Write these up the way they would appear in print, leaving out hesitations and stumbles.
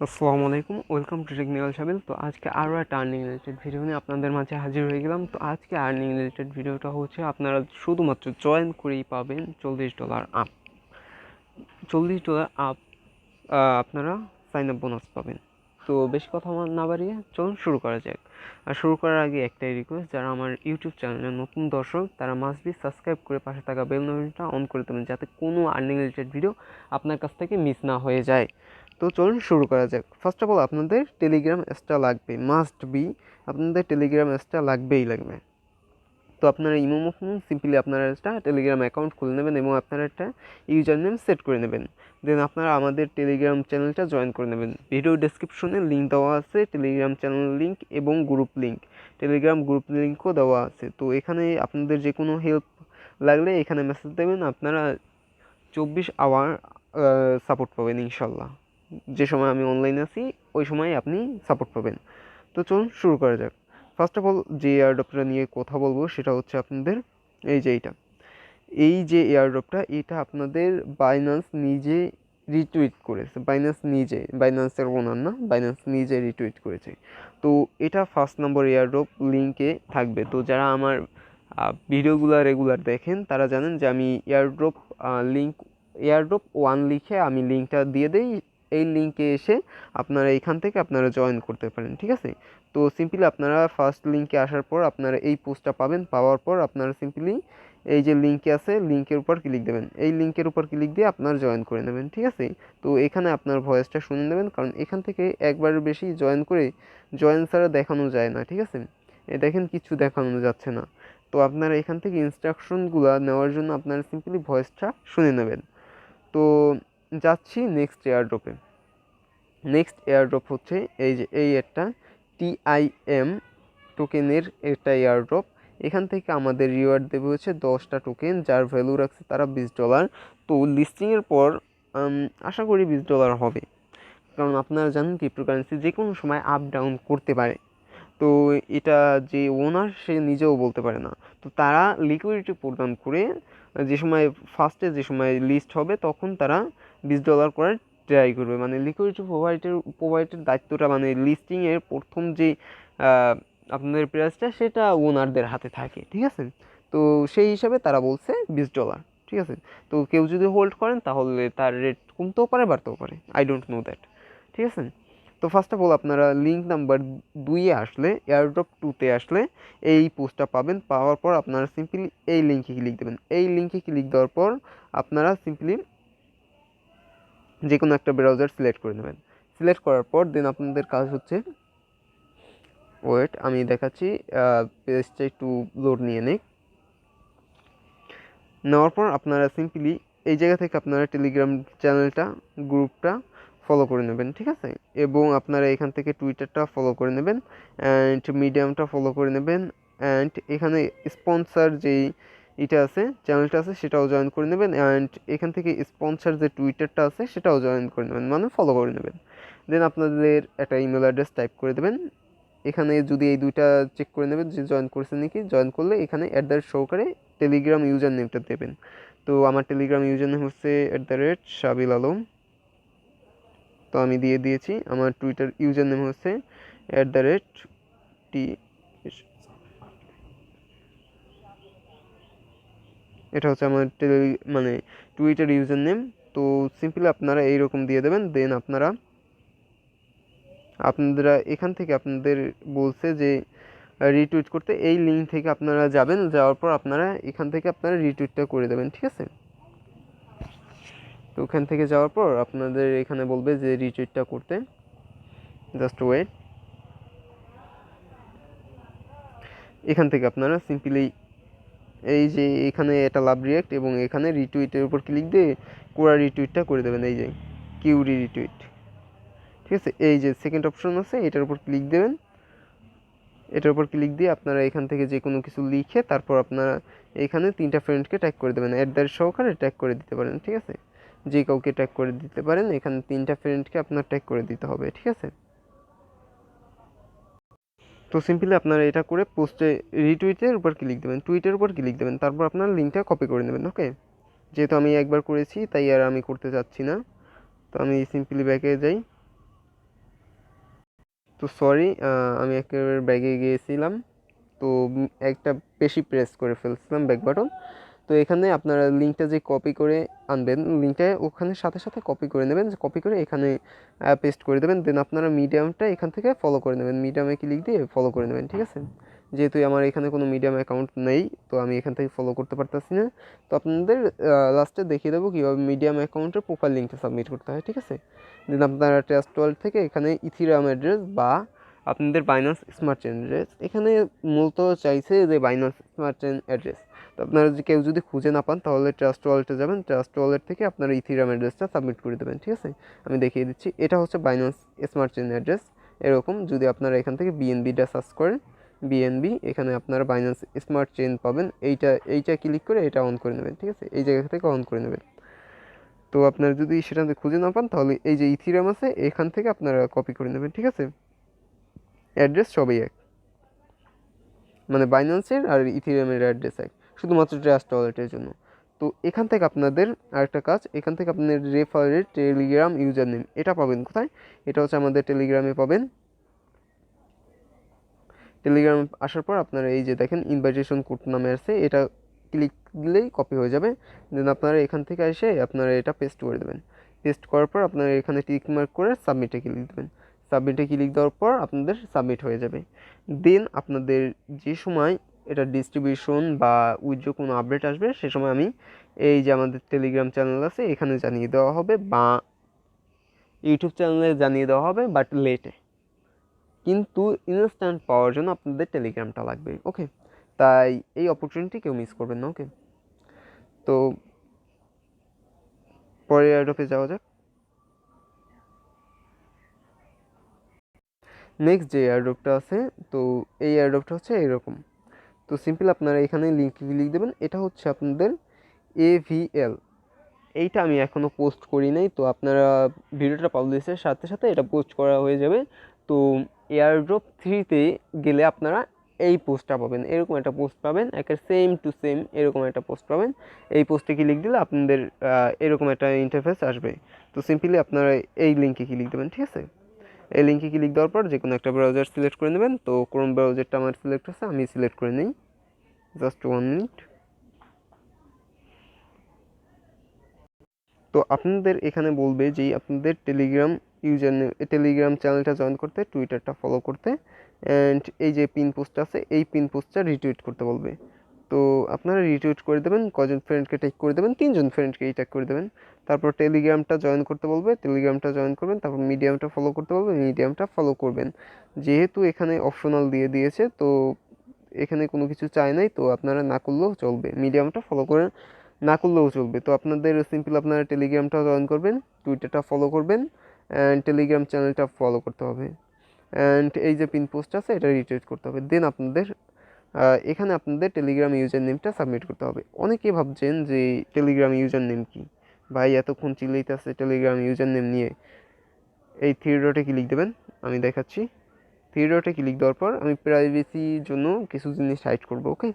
আসসালামু আলাইকুম, welcome to technical সাবিল। তো আজকে আরও একটা আর্নিং রিলেটেড ভিডিও নিয়ে আপনাদের মাঝে হাজির হয়ে গেলাম। তো আজকে আর্নিং রিলেটেড ভিডিওটা হচ্ছে আপনারা শুধুমাত্র জয়েন করেই পাবেন $40 আপ। $40 আপ আপনারা সাইন আপ বোনাস পাবেন। তো বেশি কথা না বাড়িয়ে চলুন শুরু করা যাক। আর শুরু করার আগে একটাই রিকোয়েস্ট, যারা আমার ইউটিউব চ্যানেলের নতুন দর্শক তারা মাস্ট বি সাবস্ক্রাইব করে পাশে থাকা বেল নোটিফিকেশনটা অন করে দেবেন, যাতে কোনো আর্নিং রিলেটেড ভিডিও আপনার কাছ থেকে মিস না হয়ে যায়। তো চলুন শুরু করা যাক। ফার্স্ট অফ অল আপনাদের টেলিগ্রাম অ্যাপসটা লাগবে, মাস্ট বি আপনাদের টেলিগ্রাম অ্যাপসটা লাগবেই লাগবে। তো আপনারা ইমো মুখে সিম্পলি আপনারা একটা টেলিগ্রাম অ্যাকাউন্ট খুলে নেবেন এবং আপনারা একটা ইউজার নেম সেট করে নেবেন। দেন আপনারা আমাদের টেলিগ্রাম চ্যানেলটা জয়েন করে নেবেন। ভিডিও ডেসক্রিপশনে লিঙ্ক দেওয়া আছে, টেলিগ্রাম চ্যানেল লিঙ্ক এবং গ্রুপ লিঙ্ক, টেলিগ্রাম গ্রুপ লিঙ্কও দেওয়া আছে। তো এখানে আপনাদের যে কোনো হেল্প লাগলে এখানে মেসেজ দেবেন, আপনারা 24 আওয়ার সাপোর্ট পাবেন ইনশাল্লাহ। যে সময় আমি অনলাইনে আছি ওই সময় আপনি সাপোর্ট পাবেন। তো চলুন শুরু করা যাক। ফার্স্ট অফ অল যে এয়ারড্রপটা নিয়ে কথা বলবো সেটা হচ্ছে আপনাদের এই যে এয়ারড্রপটা, এটা আপনাদের বাইন্যান্স নিজে রিটুইট করেছে। বাইন্যান্সের ওনার না, বাইন্যান্স নিজে রিটুইট করেছে। তো এটা ফার্স্ট নম্বর এয়ারড্রপ লিঙ্কে থাকবে। তো যারা আমার ভিডিওগুলো রেগুলার দেখেন তারা জানেন যে আমি এয়ারড্রপ 1 লিখে আমি লিঙ্কটা দিয়ে দেই। এই লিঙ্কে এসে আপনারা এখান থেকে আপনারা জয়েন করতে পারেন, ঠিক আছে। তো সিম্পলি আপনারা ফার্স্ট লিঙ্কে আসার পর আপনারা এই পোস্টটা পাবেন। পাওয়ার পর আপনারা সিম্পলি এই যে লিঙ্কে আছে লিঙ্কের উপর ক্লিক দেবেন, এই লিঙ্কের উপর ক্লিক দিয়ে আপনার জয়েন করে নেবেন, ঠিক আছে। তো এখানে আপনার ভয়েসটা শুনে নেবেন, কারণ এখান থেকে একবারের বেশি জয়েন করে জয়েন ছাড়া দেখানো যায় না, ঠিক আছে। দেখেন কিছু দেখানো যাচ্ছে না। তো আপনারা এখান থেকে ইনস্ট্রাকশনগুলো নেওয়ার জন্য আপনারা সিম্পলি ভয়েসটা শুনে নেবেন। তো যাচ্ছি নেক্সট এয়ারড্রপে। নেক্সট এয়ারড্রপ হচ্ছে এই একটা TIM টোকেনের একটা এয়ারড্রপ। এখান থেকে আমাদের রিওয়ার্ড দেবে হচ্ছে 10টা টোকেন, যার ভ্যালু রাখছে তারা $20। তো লিস্টিংয়ের পর আশা করি $20 হবে, কারণ আপনারা জানেন ক্রিপ্টোকারেন্সি যে কোনো সময় আপ ডাউন করতে পারে। তো এটা যে ওনার সে নিজেও বলতে পারে না। তো তারা লিকুইডিটি প্রদান করে যে সময় লিস্ট হবে তখন তারা $20 করার ট্রাই করবে। মানে লিকুইডিটি প্রোভাইডের দায়িত্বটা, মানে লিস্টিংয়ের প্রথম যে আপনাদের প্রাইসটা সেটা ওনারদের হাতে থাকে, ঠিক আছে। তো সেই হিসাবে তারা বলছে $20, ঠিক আছে। তো কেউ যদি হোল্ড করেন তাহলে তার রেট কমতেও পারে বাড়তেও পারে, আই ডোন্ট নো দ্যাট, ঠিক আছে। তো ফার্স্ট অফ অল আপনারা লিঙ্ক নাম্বার 2-এ আসলে, এয়ারড্রপ 2-তে আসলে এই পোস্টটা পাবেন। পাওয়ার পর আপনারা সিম্পলি এই লিঙ্কে ক্লিক দেবেন। এই লিঙ্কে ক্লিক দেওয়ার পর আপনারা সিম্পলি যে কোনো একটা ব্রাউজার সিলেক্ট করে নেবেন। সিলেক্ট করার পর দেন আপনাদের কাজ হচ্ছে, ওয়েট আমি দেখাচ্ছি, পেজটা একটু লোড নিয়ে নেই। নেওয়ার পর আপনারা সিম্পলি এই জায়গা থেকে আপনারা টেলিগ্রাম চ্যানেলটা গ্রুপটা ফলো করে নেবেন, ঠিক আছে। এবং আপনারা এখান থেকে টুইটারটা ফলো করে নেবেন, অ্যান্ড মিডিয়ামটা ফলো করে নেবেন, অ্যান্ড এখানে স্পন্সার যেই চ্যানেলটা আছে সেটাও জয়েন করে নেবেন, অ্যান্ড এখান থেকে স্পন্সার যে টুইটারটা আছে সেটাও জয়েন করে নেবেন, মানে ফলো করে নেবেন। দেন আপনাদের একটা ইমেল অ্যাড্রেস টাইপ করে দেবেন। এখানে যদি এই দুইটা চেক করে নেবেন যে জয়েন করছেন নাকি। জয়েন করলে এখানে সহকারে টেলিগ্রাম ইউজার নেমটা দেবেন। তো আমার টেলিগ্রাম ইউজার নেম হচ্ছে @সাবিল আলম। তো আমি দিয়ে দিয়েছি। আমার টুইটার ইউজার নেম হচ্ছে @টি, এটা হচ্ছে আমার মানে টুইটার ইউজার নেম। তো সিম্পলি আপনারা এইরকম দিয়ে দেবেন। দেন আপনারা এখান থেকে আপনাদের বলছে যে রিটুইট করতে, এই লিঙ্ক থেকে আপনারা যাবেন। যাওয়ার পর আপনারা এখান থেকে আপনারা রিটুইটটা করে দেবেন, ঠিক আছে। তো ওখান থেকে যাওয়ার পর আপনাদের এখানে বলবে যে রিটুইটটা করতে, জাস্ট ওয়েট। এখান থেকে আপনারা সিম্পলি এই যে এখানে এটা লাভ রিয়াক্ট এবং এখানে রিটুইটের উপর ক্লিক দিয়ে পুরো রিটুইটটা করে দেবেন, এই যে কিউরি রিটুইট, ঠিক আছে। এই যে সেকেন্ড অপশন আছে এটার উপর ক্লিক দেবেন। এটার উপর ক্লিক দিয়ে আপনারা এখান থেকে যে কোনো কিছু লিখে তারপর আপনারা এখানে 3টা ফ্রেন্ডকে ট্যাগ করে দেবেন, সহকারে ট্যাগ করে দিতে পারেন, ঠিক আছে। যে কাউকে ট্যাগ করে দিতে পারেন, এখানে 3টা ফ্রেন্ডকে আপনার ট্যাগ করে দিতে হবে, ঠিক আছে। তো সিম্পলি আপনারা এটা করে পোস্টে রিটুইটের উপর ক্লিক দেবেন, টুইটের উপর ক্লিক দেবেন, তারপর আপনার লিঙ্কটা কপি করে নেবেন, ওকে। যেহেতু আমি একবার করেছি তাই আর আমি করতে চাচ্ছি না। তো আমি সিম্পলি ব্যাকে যাই। তো সরি, আমি একেবারে ব্যাগে গিয়েছিলাম, তো একটা বেশি প্রেস করে ফেলছিলাম ব্যাক বাটন। তো এখানে আপনারা লিঙ্কটা যে কপি করে আনবেন, লিঙ্কটা ওখানে সাথে সাথে কপি করে নেবেন, কপি করে এখানে পেস্ট করে দেবেন। দেন আপনারা মিডিয়ামটা এখান থেকে ফলো করে নেবেন, মিডিয়ামে ক্লিক দিয়ে ফলো করে নেবেন, ঠিক আছে। যেহেতু আমার এখানে কোনো মিডিয়াম অ্যাকাউন্ট নেই, তো আমি এখান থেকে ফলো করতে পারতেছি না। তো আপনাদের লাস্টে দেখিয়ে দেবো কীভাবে মিডিয়াম অ্যাকাউন্টের প্রোফাইল লিঙ্কটা সাবমিট করতে হয়, ঠিক আছে। দেন আপনারা ট্রাস্ট ওয়ালেট থেকে এখানে ইথিরিয়াম অ্যাড্রেস বা আপনাদের বাইন্যান্স স্মার্ট চেইন অ্যাড্রেস, এখানে মূলত চাইছে যে বাইন্যান্স স্মার্ট চেইন অ্যাড্রেস। তো আপনারা কেউ যদি খুঁজে না পান তাহলে ট্রাস্ট ওয়ালেটে যাবেন, ট্রাস্ট ওয়ালেট থেকে আপনারা ইথিরিয়াম অ্যাড্রেসটা সাবমিট করে দেবেন, ঠিক আছে। আমি দেখিয়ে দিচ্ছি, এটা হচ্ছে বাইন্যান্স স্মার্ট চেইন অ্যাড্রেস। এরকম যদি আপনারা এখান থেকে বিএনবিটা সার্চ করেন, বিএনবি, এখানে আপনারা বাইন্যান্স স্মার্ট চেইন পাবেন। এইটা ক্লিক করে এটা অন করে নেবেন, ঠিক আছে, এই জায়গা থেকে অন করে নেবেন। তো আপনারা যদি সেটা খুঁজে না পান তাহলে এই যে ইথিরিয়াম আছে এখান থেকে আপনারা কপি করে নেবেন, ঠিক আছে। অ্যাড্রেস সবই এক, মানে বাইন্যান্সের আর ইথিরিয়ামের অ্যাড্রেস এক, শুধুমাত্র ট্রাস্ট ওয়ালেটের জন্য। তো এখান থেকে আপনাদের আরেকটা কাজ, এখান থেকে আপনাদের রেফারের টেলিগ্রাম ইউজার নেম এটা পাবেন কোথায়, এটা হচ্ছে আমাদের টেলিগ্রামে পাবেন। টেলিগ্রাম আসার পর আপনারা এই যে দেখেন ইনভাইটেশন কোড নামে আসছে, এটা ক্লিক দিলেই কপি হয়ে যাবে। দেন আপনারা এখান থেকে এসে আপনারা এটা পেস্ট করে দেবেন। পেস্ট করার পর আপনারা এখানে টিক মার্ক করে সাবমিটে ক্লিক দেবেন। সাবমিটে ক্লিক দেওয়ার পর আপনাদের সাবমিট হয়ে যাবে। দেন আপনাদের যে সময় এটা ডিস্ট্রিবিউশন বা উইথড্র কোনো আপডেট আসবে সে সময় আমি এই যে আমাদের টেলিগ্রাম চ্যানেল আছে এখানে জানিয়ে দেওয়া হবে, বা ইউটিউব চ্যানেলে জানিয়ে দেওয়া হবে, বাট লেটে। কিন্তু ইনস্ট্যান্ট পাওয়ার জন্য আপনাদের টেলিগ্রামটা লাগবে, ওকে। তাই এই অপরচুনিটি কেউ মিস করবেন না, ওকে। তো পরের এয়ারড্রপে যাওয়া যাক। নেক্সট যে এয়ারড্রপটা আছে, তো এই এয়ারড্রপটা হচ্ছে এরকম। তো সিম্পল আপনারা এখানে লিঙ্ক ক্লিক দেবেন, এটা হচ্ছে আপনাদের AVL। এইটা আমি এখনও পোস্ট করি নাই, তো আপনারা ভিডিওটা পাবলিশের সাথে সাথে এটা পোস্ট করা হয়ে যাবে। তো এয়ারড্রপ 3-তে গেলে আপনারা এই পোস্টটা পাবেন, এরকম একটা পোস্ট পাবেন, একটা সেম টু সেম এরকম একটা পোস্ট পাবেন। এই পোস্টে ক্লিক দিলে আপনাদের এরকম একটা ইন্টারফেস আসবে। তো সিম্পলি আপনারা এই লিঙ্কে ক্লিক দেবেন, ঠিক আছে। এই লিঙ্কে ক্লিক দেওয়ার পর যে কোনো একটা ব্রাউজার সিলেক্ট করে নেবেন। তো ক্রোম ব্রাউজারটা আমার সিলেক্ট হচ্ছে, আমি সিলেক্ট করে নিই, জাস্ট 1 মিনিট। তো আপনাদের এখানে বলবে যে আপনাদের টেলিগ্রাম ইউজার নেম, টেলিগ্রাম চ্যানেলটা জয়েন করতে, টুইটারটা ফলো করতে, অ্যান্ড এই যে পিন পোস্ট আছে এই পিন পোস্টটা রিটুইট করতে বলবে। তো আপনারা রিটুইট করে দেবেন, কজন ফ্রেন্ডকে ট্যাগ করে দেবেন, 3জন ফ্রেন্ডকে ট্যাগ করে দেবেন। তারপর টেলিগ্রামটা জয়েন করতে বলবে, টেলিগ্রামটা জয়েন করবেন। তারপর মিডিয়ামটা ফলো করতে বলবে, মিডিয়ামটা ফলো করবেন। যেহেতু এখানে অপশনাল দিয়ে দিয়েছে, তো এখানে কোনো কিছু চায় নাই, তো আপনারা না করলেও চলবে, মিডিয়ামটা ফলো করে না করলেও চলবে। তো আপনাদের সিম্পল আপনারা টেলিগ্রামটা জয়েন করবেন, টুইটারটা ফলো করবেন, অ্যান্ড টেলিগ্রাম চ্যানেলটা ফলো করতে হবে, অ্যান্ড এই যে পিন পোস্ট আছে এটা রিটুইট করতে হবে। দেন আপনাদের এখানে আপনাদের টেলিগ্রাম ইউজার নেমটা সাবমিট করতে হবে। অনেকে ভাবছেন যে টেলিগ্রাম ইউজার নেম কি, ভাই এতক্ষণ চিল্লাইতেছে টেলিগ্রাম ইউজার নেম নিয়ে। এই থ্রি ডটে ক্লিক দেবেন, আমি দেখাচ্ছি। থ্রি ডটে ক্লিক দেওয়ার পর আমি প্রাইভেসির জন্য কিছু জিনিস হাইড করবো, ওকে।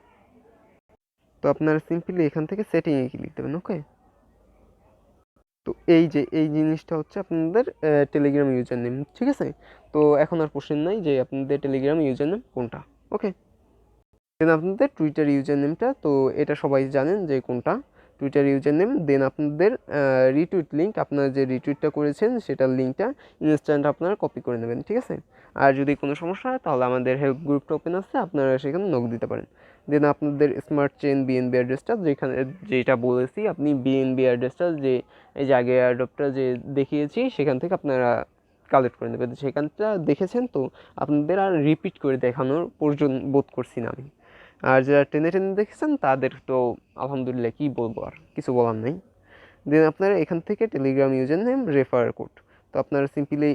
তো আপনারা সিম্পলি এখান থেকে সেটিংয়ে ক্লিক দেবেন, ওকে। তো এই যে এই জিনিসটা হচ্ছে আপনাদের টেলিগ্রাম ইউজার নেম, ঠিক আছে। তো এখন আর কোশ্চেন নাই যে আপনাদের টেলিগ্রাম ইউজার নেম কোনটা, ওকে। দেন আপনাদের টুইটার ইউজার নেমটা, তো এটা সবাই জানেন যে কোনটা টুইটার ইউজার নেম। দেন আপনাদের রিটুইট লিঙ্ক, আপনারা যে রিটুইটটা করেছেন সেটার লিঙ্কটা ইনস্ট্যান্ট আপনারা কপি করে নেবেন, ঠিক আছে। আর যদি কোনো সমস্যা হয় তাহলে আমাদের হেল্প গ্রুপটা ওপেন আছে, আপনারা সেখানে নক দিতে পারেন। দেন আপনাদের স্মার্ট চেইন বিএনবি অ্যাড্রেসটা যেখানে যেটা বলেছি, আপনি বিএনবি অ্যাড্রেসটা যে এই যে আগে অ্যাড্রপটা যে দেখিয়েছি সেখান থেকে আপনারা কালেক্ট করে নেবেন। সেখানটা দেখেছেন, তো আপনাদের আর রিপিট করে দেখানোর প্রয়োজন বোধ করছি না আমি। আর যারা টেনে টেনে দেখেছেন তাদের তো আলহামদুলিল্লাহ, কী বলবো, আর কিছু বলার নেই। দেন আপনারা এখান থেকে Telegram user name, refer code, তো আপনারা সিম্পলি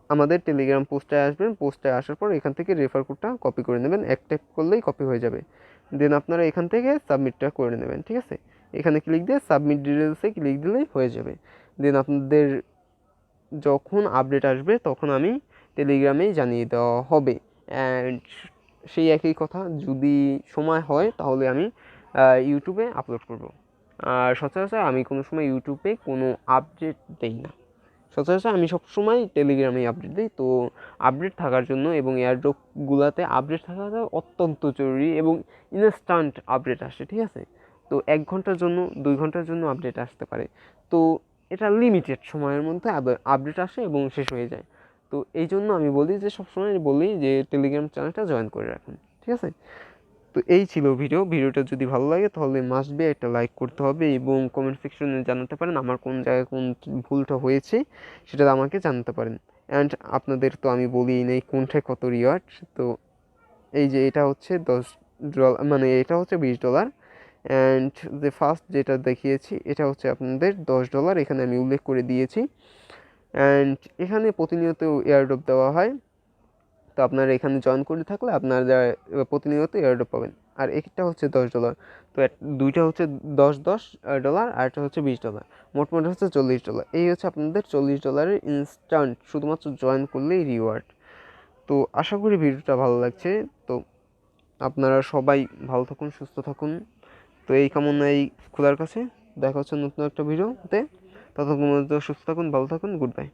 আমাদের টেলিগ্রাম পোস্টে আসবেন, পোস্টে আসার পর এখান থেকে রেফার কোডটা কপি করে নেবেন, এক টাইপ করলেই কপি হয়ে যাবে। দেন আপনারা এখান থেকে সাবমিটটা করে নেবেন, ঠিক আছে। এখানে ক্লিক দিয়ে সাবমিট ডিটেলসে ক্লিক দিলেই হয়ে যাবে। দেন আপনাদের যখন আপডেট আসবে তখন আমি টেলিগ্রামেই জানিয়ে দেওয়া হবে। অ্যান্ড সেই একই কথা, যদি সময় হয় তাহলে আমি ইউটিউবে আপলোড করব। আর সচরাচর আমি কোনো সময় ইউটিউবে কোনো আপডেট দেই না, সচরাচর আমি সবসময় টেলিগ্রামেই আপডেট দিই। তো আপডেট থাকার জন্য এবং এয়ারড্রপগুলোতে আপডেট থাকাটা অত্যন্ত জরুরি এবং ইনস্ট্যান্ট আপডেট আসে, ঠিক আছে? তো 1 ঘন্টার জন্য 2 ঘন্টার জন্য আপডেট আসতে পারে। তো এটা লিমিটেড সময়ের মধ্যে আপডেট আসে এবং শেষ হয়ে যায়। তো এই জন্য আমি বলি যে সবসময় বলি যে টেলিগ্রাম চ্যানেলটা জয়েন করে রাখুন, ঠিক আছে? তো এই ছিল ভিডিওটা যদি ভালো লাগে তাহলে মাস্ট বি একটা লাইক করতে হবে এবং কমেন্ট সেকশনে জানাতে পারেন আমার কোন জায়গায় কোন ভুলটা হয়েছে সেটা আমাকে জানাতে পারেন। অ্যান্ড আপনাদের তো আমি বলিই নেই কোনটায় কত রিওয়ার্ড। তো এই যে এটা হচ্ছে $10, মানে এটা হচ্ছে $20 অ্যান্ড যে ফার্স্ট যেটা দেখিয়েছি এটা হচ্ছে আপনাদের $10, এখানে আমি উল্লেখ করে দিয়েছি। অ্যান্ড এখানে প্রতিনিয়ত এয়ারড্রপ দেওয়া হয়। তো আপনারা এখানে জয়েন করে থাকলে আপনারা প্রতিনিয়ত এয়ারড্রপ পাবেন। আর একটা হচ্ছে $10। তো দুইটা হচ্ছে $10 আর একটা হচ্ছে $20, মোট হচ্ছে $40। এই হচ্ছে আপনাদের $40 ইনস্ট্যান্ট শুধুমাত্র জয়েন করলেই রিওয়ার্ড। তো আশা করি ভিডিওটা ভালো লাগছে। তো আপনারা সবাই ভালো থাকুন, সুস্থ থাকুন। তো এই কামনাই খোদার কাছে। দেখা হচ্ছে নতুন একটা ভিডিওতে। ততক্ষণ পর্যন্ত সুস্থ থাকুন, ভালো থাকুন, গুড বাই।